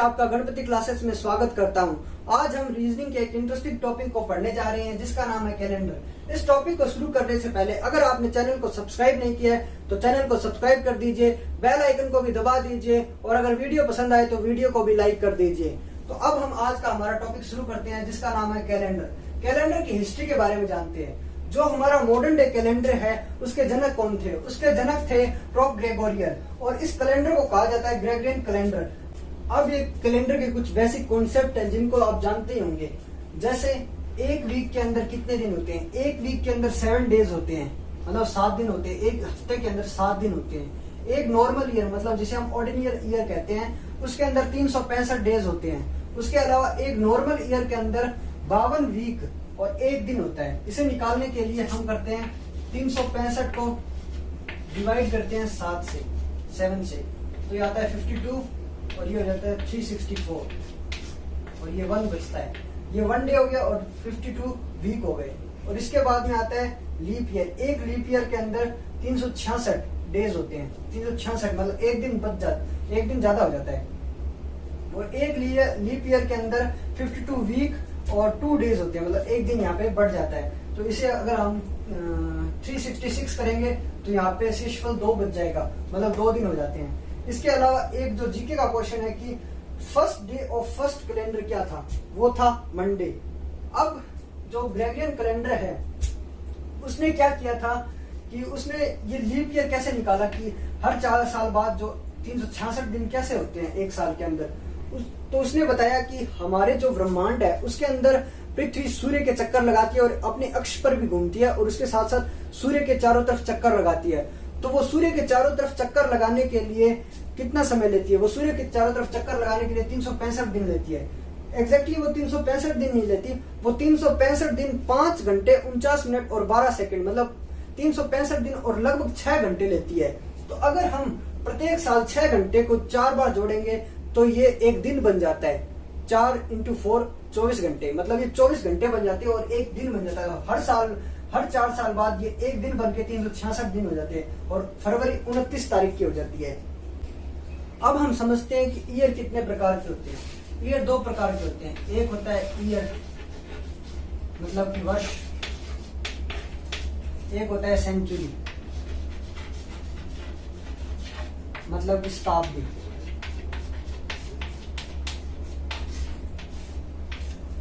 आपका गणपति क्लासेस में स्वागत करता हूं। आज हम रीजनिंग के एक इंटरेस्टिंग टॉपिक को पढ़ने जा रहे हैं जिसका नाम है कैलेंडर। इस टॉपिक को शुरू करने से पहले अगर आपने चैनल को सब्सक्राइब नहीं किया है तो चैनल को सब्सक्राइब कर दीजिए, बेल आइकन को भी दबा दीजिए और अगर वीडियो पसंद आए तो वीडियो को भी लाइक कर दीजिए। तो अब हम आज का हमारा टॉपिक शुरू करते हैं जिसका नाम है कैलेंडर। कैलेंडर की हिस्ट्री के बारे में जानते हैं। जो हमारा मॉडर्न डे कैलेंडर है उसके जनक कौन थे? उसके जनक थे प्रोप ग्रेगोरियन और इस कैलेंडर को कहा जाता है ग्रेगोरियन कैलेंडर। अब ये कैलेंडर के कुछ बेसिक कॉन्सेप्ट हैं जिनको आप जानते ही होंगे। जैसे एक वीक के अंदर कितने दिन होते हैं? एक वीक के अंदर 7 डेज होते हैं, मतलब 7 दिन होते हैं। एक हफ्ते के अंदर 7 दिन होते हैं। एक नॉर्मल ईयर मतलब जिसे हम ऑर्डिनरी ईयर कहते हैं उसके अंदर 365 डेज होते हैं। उसके अलावा एक नॉर्मल ईयर के अंदर 52 वीक और 1 दिन होता है। इसे निकालने के लिए हम करते हैं 365 को डिवाइड करते हैं 7 से, तो ये आता है 52 और ये हो जाता है 364 और ये 1 बचता है। ये 1 डे हो गया और 52 वीक हो गए। और इसके बाद में आता है लीप ईयर। एक लीप ईयर के अंदर 366 डेज होते हैं। 366 मतलब 1 दिन बच जाता, 1 दिन ज्यादा हो जाता है। और एक लीप ईयर के अंदर 52 वीक और 2 डेज होते हैं, मतलब 1 दिन यहाँ पे बढ़ जाता है। तो इसे अगर हम 366 करेंगे तो यहाँ पे शेषफल 2 बच जाएगा, मतलब 2 दिन हो जाते हैं। इसके अलावा एक जो जीके का क्वेश्चन है कि first day of first calendar क्या था? वो था मंडे। अब जो ग्रेगोरियन कैलेंडर है उसने क्या किया था कि उसने ये लीप ईयर कैसे निकाला कि हर 4 साल बाद जो 366 दिन कैसे होते हैं एक साल के अंदर। तो उसने बताया कि हमारे जो ब्रह्मांड है उसके अंदर पृथ्वी सूर्य के चक्कर लगाती है और अपने अक्ष पर भी घूमती है और उसके साथ साथ सूर्य के चारों तरफ चक्कर लगाती है। तो वो सूर्य के चारों तरफ चक्कर लगाने के लिए कितना समय लेती है? वो सूर्य के चारों तरफ चक्कर लगाने के लिए 365 दिन लेती है। एग्जैक्टली वो 365 दिन नहीं लेती, वो 365 दिन 5 घंटे 49 मिनट और 12 सेकंड, मतलब 365 दिन और लगभग 6 घंटे लेती है। तो अगर हम प्रत्येक साल 6 घंटे को 4 बार जोड़ेंगे तो ये 1 दिन बन जाता है। 4 × 4 24 घंटे, मतलब ये 24 घंटे बन जाते हैं और 1 दिन बन जाता है। हर 4 साल बाद ये 1 दिन बन के 366 दिन हो जाते हैं और फरवरी 29 तारीख की हो जाती है। अब हम समझते हैं कि ईयर कितने प्रकार के होते हैं। ईयर 2 प्रकार के होते हैं। एक होता है ईयर मतलब कि वर्ष, एक होता है सेंचुरी मतलब कि शताब्दी।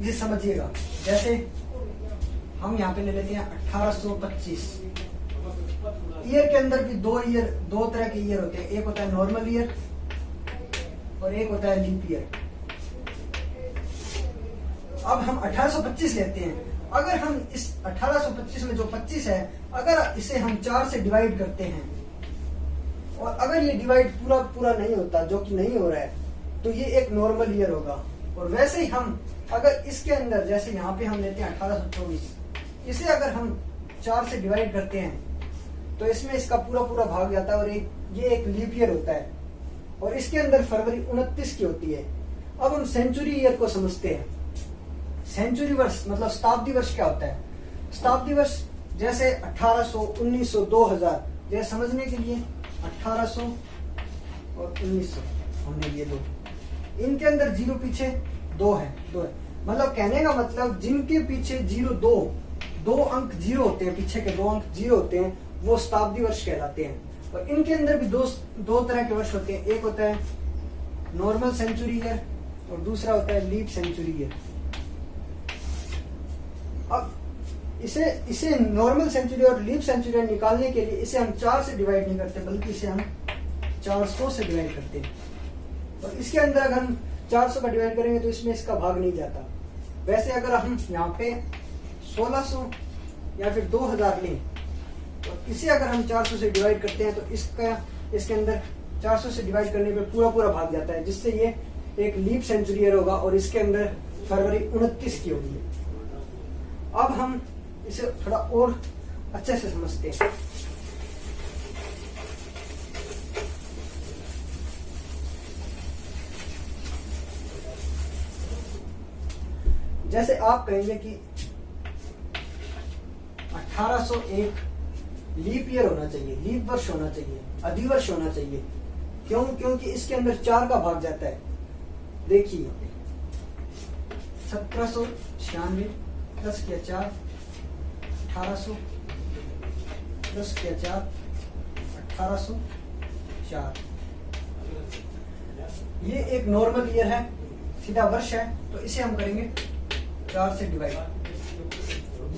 ये समझिएगा, जैसे हम यहाँ पे ले लेते हैं 1825। ईयर के अंदर भी 2 तरह के ईयर होते हैं। एक होता है नॉर्मल ईयर और एक होता है लीप ईयर। अब हम 1825 लेते हैं। अगर हम इस 1825 में जो 25 है, अगर इसे हम 4 से डिवाइड करते हैं और अगर ये डिवाइड पूरा नहीं होता, जो कि नहीं हो रहा है, तो ये एक नॉर्मल ईयर होगा। और वैसे ही हम अगर इसके अंदर जैसे यहाँ पे हम लेते हैं 1824, इसे अगर हम 4 से डिवाइड करते हैं तो इसमें इसका पूरा भाग जाता है और ये एक लीप ईयर होता है और इसके अंदर फरवरी 29 की होती है। अब हम सेंचुरी ईयर को समझते हैं। सेंचुरी वर्ष मतलब शताब्दी वर्ष क्या होता है? शताब्दी वर्ष जैसे 1800, 1900, 2000, जैसे समझने के लिए 1800 और 1900 हमने लिए 2, इनके अंदर 0 पीछे 2 है। मतलब कहने का मतलब जिनके पीछे 2 अंक 0 होते हैं, पीछे के 2 अंक 0 होते हैं, वो शताब्दी वर्ष कहलाते हैं। और इनके अंदर भी दो तरह के वर्ष होते हैं। एक होता है नॉर्मल सेंचुरी ईयर और दूसरा होता है लीप सेंचुरी ईयर। अब इसे नॉर्मल सेंचुरी और लीप सेंचुरी निकालने के लिए इसे हम 4 से डिवाइड नहीं करते बल्कि इसे हम 400 से डिवाइड करते हैं। और इसके अंदर अगर हम 400 का डिवाइड करेंगे तो इसमें इसका भाग नहीं जाता। वैसे अगर हम यहाँ पे 1600 या फिर 2000 लें तो इसे अगर हम 400 से डिवाइड करते हैं तो इसके अंदर 400 से डिवाइड करने पे पूरा भाग जाता है, जिससे ये एक लीप सेंचुरी ईयर होगा और इसके अंदर फरवरी 29 की होगी। अब हम इसे थोड़ा और अच्छे से समझते हैं। जैसे आप कहेंगे कि 1801 लीप ईयर होना चाहिए, लीप वर्ष होना चाहिए, अधिवर्ष होना चाहिए। क्यों? क्योंकि इसके अंदर 4 का भाग जाता है। देखिए 1796 प्लस किया 4, 1800 प्लस किया 4, 1804। ये एक नॉर्मल ईयर है, सीधा वर्ष है, तो इसे हम करेंगे 4 से डिवाइड।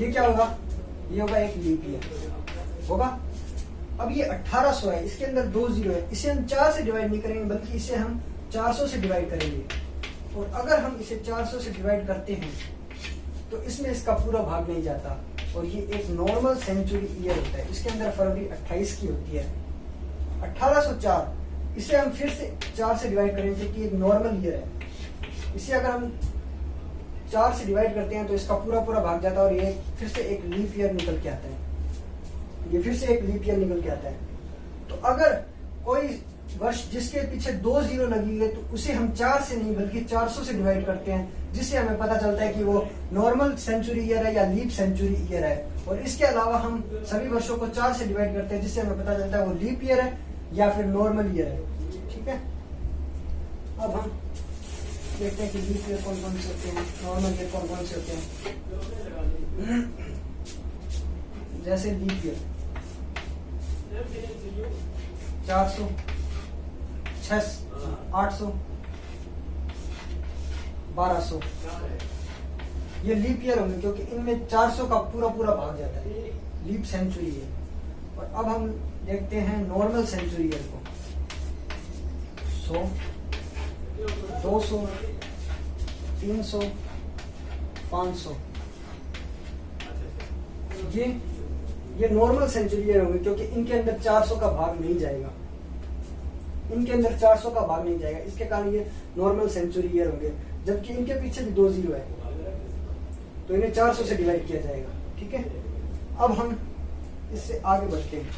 ये क्या होगा? ये होगा एक लीप ईयर होगा। अब ये 1800 है, इसके अंदर 2 जीरो है, इसे हम 4 से डिवाइड नहीं करेंगे बल्कि इसे हम 400 से डिवाइड करेंगे। और अगर हम इसे 400 से डिवाइड करते हैं तो इसमें इसका पूरा भाग नहीं जाता, और ये एक नॉर्मल सेंचुरी ईयर होता है। इसके अंदर फरवरी 28 की होती है। 1804 इसे हम फिर से 4 से डिवाइड करेंगे कि एक नॉर्मल ईयर है। इसे अगर हम 4 से डिवाइड करते हैं तो इसका पूरा पूरा भाग जाता है और ये फिर से एक लीप ईयर निकल के आता है। ये फिर से एक लीप ईयर निकल के आता है। तो अगर कोई वर्ष जिसके पीछे 2 जीरो लगी है तो उसे हम 4 से नहीं बल्कि 400 से डिवाइड करते हैं, जिससे हमें पता चलता है कि वो नॉर्मल सेंचुरी ईयर है या लीप सेंचुरी ईयर है। और इसके अलावा हम सभी वर्षों को 4 से डिवाइड करते हैं, जिससे हमें पता चलता है वो लीप ईयर है या फिर नॉर्मल ईयर है। ठीक है, अब हम देखते हैं कि लीप ईयर कौन कौन से होते हैं, नॉर्मल ईयर कौन कौन से होते हैं। जैसे लीप ईयर 400, 600, 800, 1200 ये लीप ईयर होंगे, क्योंकि इनमें 400 का पूरा पूरा भाग जाता है, लीप सेंचुरी है। और अब हम देखते हैं नॉर्मल सेंचुरी ईयर को। 100, 200, 300, 500 ये नॉर्मल सेंचुरी ईयर होंगे, क्योंकि इनके अंदर 400 का भाग नहीं जाएगा। इनके अंदर 400 का भाग नहीं जाएगा, इसके कारण ये नॉर्मल सेंचुरी ईयर होंगे। जबकि इनके पीछे भी 2 जीरो है तो इन्हें 400 से डिवाइड किया जाएगा। ठीक है, अब हम इससे आगे बढ़ते हैं।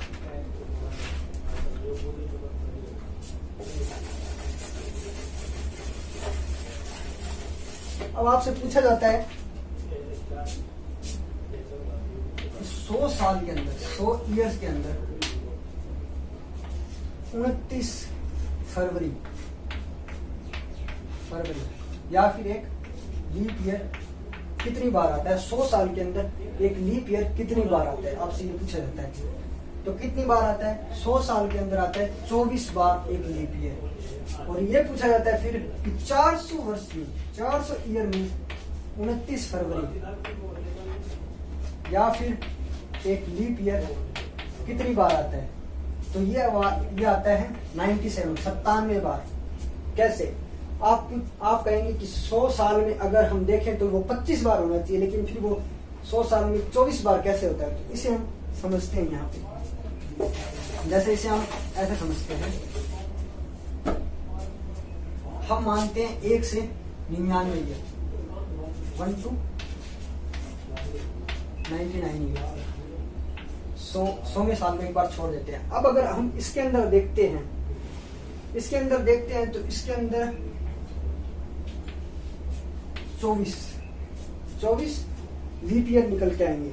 अब आपसे पूछा जाता है 100 साल के अंदर, 100 ईयर्स के अंदर 29 फरवरी या फिर एक लीप ईयर कितनी बार आता है? 100 साल के अंदर एक लीप ईयर कितनी बार आता है, आपसे ये पूछा जाता है। तो कितनी बार आता है? 100 साल के अंदर आता है 24 बार एक लीप ईयर। और ये पूछा जाता है फिर कि 400 वर्ष में, 400 ईयर में 29 फरवरी या फिर एक लीप ईयर कितनी बार आता है? तो ये आता है 97 बार। कैसे? आप कहेंगे कि 100 साल में अगर हम देखें तो वो 25 बार होना चाहिए, लेकिन फिर वो 100 साल में 24 बार कैसे होता है? तो इसे हम समझते हैं यहाँ पे। जैसे इसे हम ऐसे समझते हैं, हम मानते हैं 1 से 99 ईयर, 1 to 99 ईयर, 100वें साल में एक बार छोड़ देते हैं। अब अगर हम इसके अंदर देखते हैं तो इसके अंदर 24 लीप ईयर निकल के आएंगे।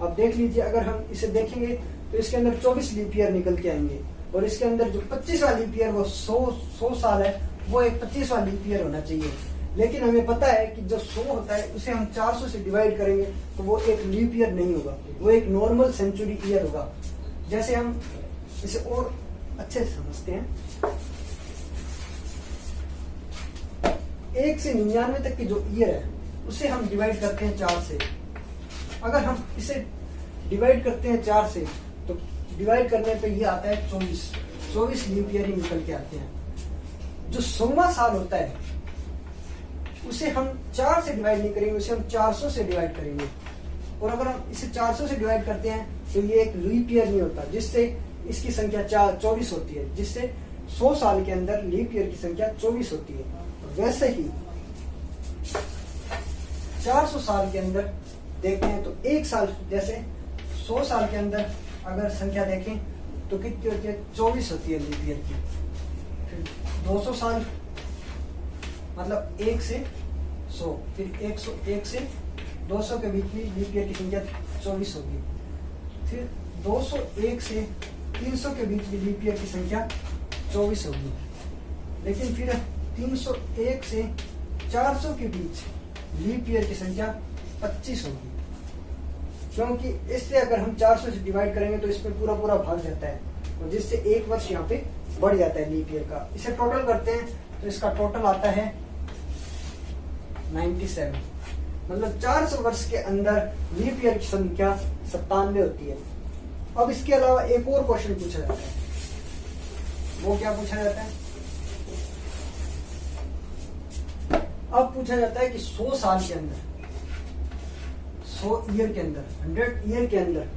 अब देख लीजिए, अगर हम इसे देखेंगे तो इसके अंदर 24 लीप ईयर निकल के आएंगे, और इसके अंदर जो 25वां लीप ईयर वो 100 साल है, वो एक 25वां लीप ईयर होना चाहिए। लेकिन हमें पता है कि जो 100 होता है उसे हम 400 से डिवाइड करेंगे तो वो एक लीप ईयर नहीं होगा, वो एक नॉर्मल सेंचुरी ईयर होगा। जैसे हम इसे और अच्छे से समझते हैं, 1 से 99 तक की जो ईयर है उसे हम डिवाइड करते हैं 4 से। अगर हम इसे डिवाइड करते हैं 4 से तो डिवाइड करने पे ये आता है 24 लीप ईयर ही निकल के आते हैं। जो 100वां साल होता है उसे हम 4 से डिवाइड नहीं करेंगे, उसे हम 400 से डिवाइड करेंगे। और अगर हम इसे 400 से डिवाइड करते हैं तो ये एक लीप ईयर नहीं होता, जिससे इसकी संख्या 24 होती है, जिससे 100 साल के अंदर लीप ईयर की संख्या 24 होती है। वैसे ही 400 साल के अंदर देखते हैं तो एक साल, जैसे 100 साल के अंदर अगर संख्या देखें तो कितनी होती है? 24 होती है लीप ईयर की। फिर 200 साल मतलब 1 से 100, फिर 101 से 200 के बीच में लीप ईयर की संख्या 24 होगी। फिर 201 से 300 के बीच में लीप ईयर की संख्या 24 होगी। लेकिन फिर 301 से 400 के बीच लीप ईयर की संख्या 25 होगी, क्योंकि इससे अगर हम 400 से डिवाइड करेंगे तो इसमें पूरा पूरा भाग जाता है और जिससे एक वर्ष यहाँ पे बढ़ जाता है लीप ईयर का। इसे टोटल करते हैं तो इसका टोटल आता है 97। मतलब 400 वर्ष के अंदर लीप ईयर की संख्या 97 होती है। अब इसके अलावा एक और क्वेश्चन पूछा जाता है, वो क्या पूछा जाता है? अब पूछा जाता है कि 100 साल के अंदर, 100 ईयर के अंदर, 100 ईयर के अंदर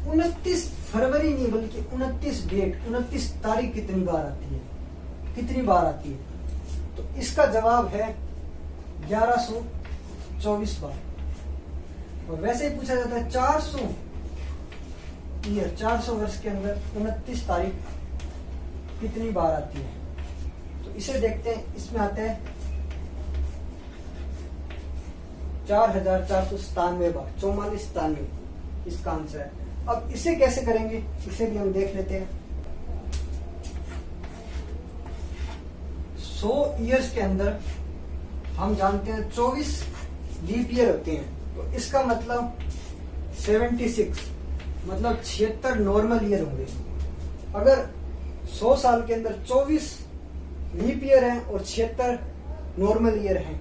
29 फरवरी नहीं बल्कि 29 डेट, 29 तारीख कितनी बार आती है? कितनी बार आती है? तो इसका जवाब है 1124 बार। और वैसे ही पूछा जाता है 400 ईयर, 400 वर्ष के अंदर 29 तारीख कितनी बार आती है? तो इसे देखते हैं, इसमें आता है 4497 बार, 4497 इसका आंसर है। अब इसे कैसे करेंगे, इसे भी हम देख लेते हैं। 100 ईयर्स के अंदर हम जानते हैं 24 लीप ईयर होते हैं, तो इसका मतलब 76, मतलब 76 नॉर्मल ईयर होंगे। अगर 100 साल के अंदर 24 लीप ईयर हैं और 76 नॉर्मल ईयर हैं,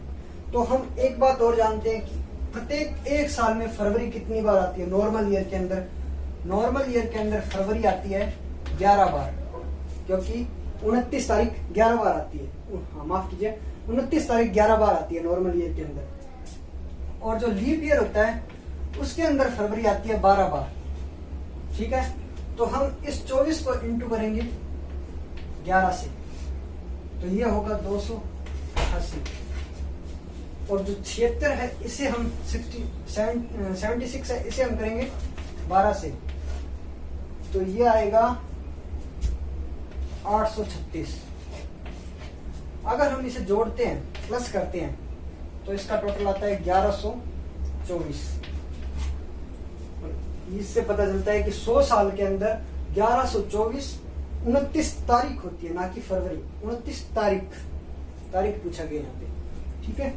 तो हम एक बात और जानते हैं कि प्रत्येक एक साल में फरवरी कितनी बार आती है? नॉर्मल ईयर के अंदर, नॉर्मल ईयर के अंदर फरवरी आती है 11 बार, क्योंकि 29 तारीख 11 बार आती है। हाँ, माफ कीजिए, 29 तारीख 11 बार आती है नॉर्मल ईयर के अंदर। और जो लीप ईयर होता है उसके अंदर फरवरी आती है 12 बार। ठीक है, तो हम इस 24 को इंटू करेंगे 11 से, तो ये होगा 280। और जो 76 है इसे हम 76 है, इसे हम करेंगे 12 से, तो ये आएगा 836। अगर हम इसे जोड़ते हैं, प्लस करते हैं, तो इसका टोटल आता है 1124। इससे पता चलता है कि 100 साल के अंदर 1124 29 तारीख होती है, ना कि फरवरी। 29 तारीख पूछा गया यहाँ पे। ठीक है,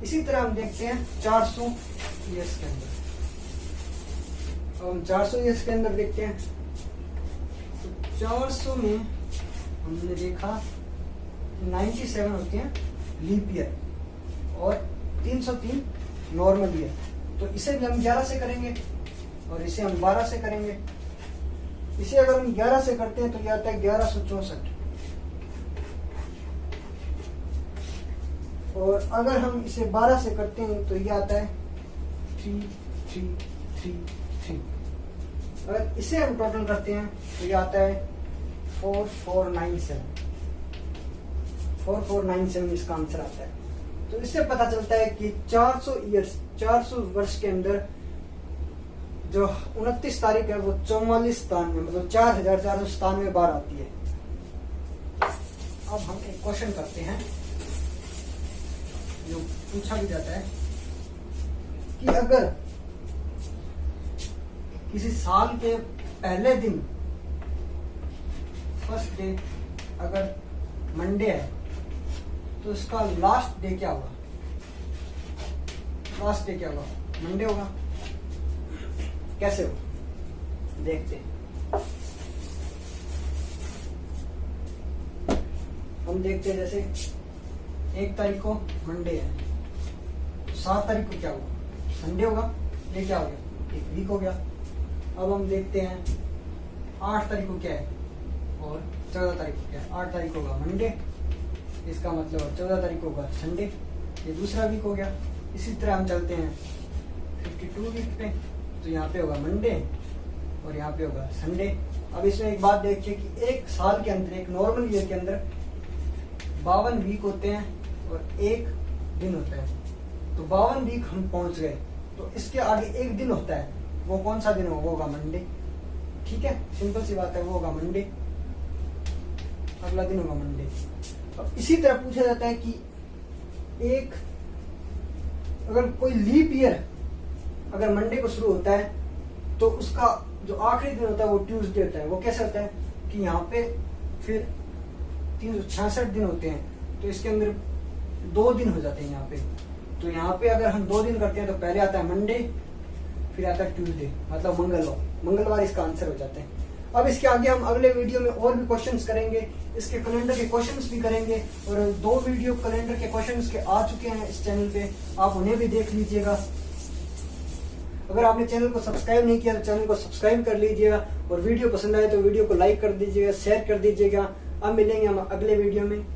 इसी तरह हम देखते हैं 400 ईयर्स के अंदर। अब हम 400 ईयर्स के अंदर देखते हैं, तो 400 में हमने देखा 97 होते हैं लीप ईयर और 303 नॉर्मल ईयर। तो इसे भी हम 11 से करेंगे और इसे हम 12 से करेंगे। इसे अगर हम 11 से करते हैं तो ये आता है 1164। और अगर हम इसे 12 से करते हैं तो ये आता है 3333। अगर इसे हम टोटल करते हैं तो ये आता है 4497 इसका आंसर आता है। तो इससे पता चलता है कि 400 ईयर्स, 400 वर्ष के अंदर जो 29 तारीख है वो 4497, मतलब 4497 बार आती है। अब हम एक क्वेश्चन करते हैं जो पूछा भी जाता है कि अगर किसी साल के पहले दिन, फर्स्ट डे अगर मंडे है, तो इसका लास्ट डे क्या होगा? लास्ट डे क्या होगा? मंडे होगा। कैसे हो, देखते हैं। हम देखते हैं, जैसे 1 तारीख को मंडे है, 7 तारीख को क्या होगा? संडे होगा। ये क्या हो गया? एक वीक हो गया। अब हम देखते हैं 8 तारीख को क्या है और 14 तारीख को क्या है। 8 तारीख होगा मंडे, इसका मतलब 14 तारीख को होगा संडे, ये दूसरा वीक हो गया। इसी तरह हम चलते हैं 52 वीक पे, तो यहाँ पे होगा मंडे और यहाँ पे होगा संडे। अब इसमें एक बात देखिए कि एक साल के अंदर, एक नॉर्मल ईयर के अंदर 52 वीक होते हैं और एक दिन होता है। तो 52 वीक हम पहुंच गए, तो इसके आगे एक दिन होता है, वो कौन सा दिन होगा? वो होगा मंडे। ठीक है, सिंपल सी बात है, वो होगा मंडे, अगला दिन होगा मंडे। अब इसी तरह पूछा जाता है कि एक अगर कोई लीप ईयर अगर मंडे को शुरू होता है तो उसका जो आखिरी दिन होता है वो ट्यूसडे होता है। वो कैसे होता है कि यहाँ पे फिर 366 दिन होते हैं, तो इसके अंदर 2 दिन हो जाते हैं यहाँ पे। तो यहाँ पे अगर हम 2 दिन करते हैं तो पहले आता है मंडे, फिर आता है ट्यूसडे, मतलब मंगलवार इसका आंसर हो जाता है। अब इसके आगे हम अगले वीडियो में और भी क्वेश्चंस करेंगे, इसके कैलेंडर के क्वेश्चंस भी करेंगे, और 2 वीडियो कैलेंडर के क्वेश्चंस के आ चुके हैं इस चैनल पे, आप उन्हें भी देख लीजिएगा। अगर आपने चैनल को सब्सक्राइब नहीं किया तो चैनल को सब्सक्राइब कर लीजिएगा, और वीडियो पसंद आए तो वीडियो को लाइक कर दीजिएगा, शेयर कर दीजिएगा। अब मिलेंगे हम अगले वीडियो में।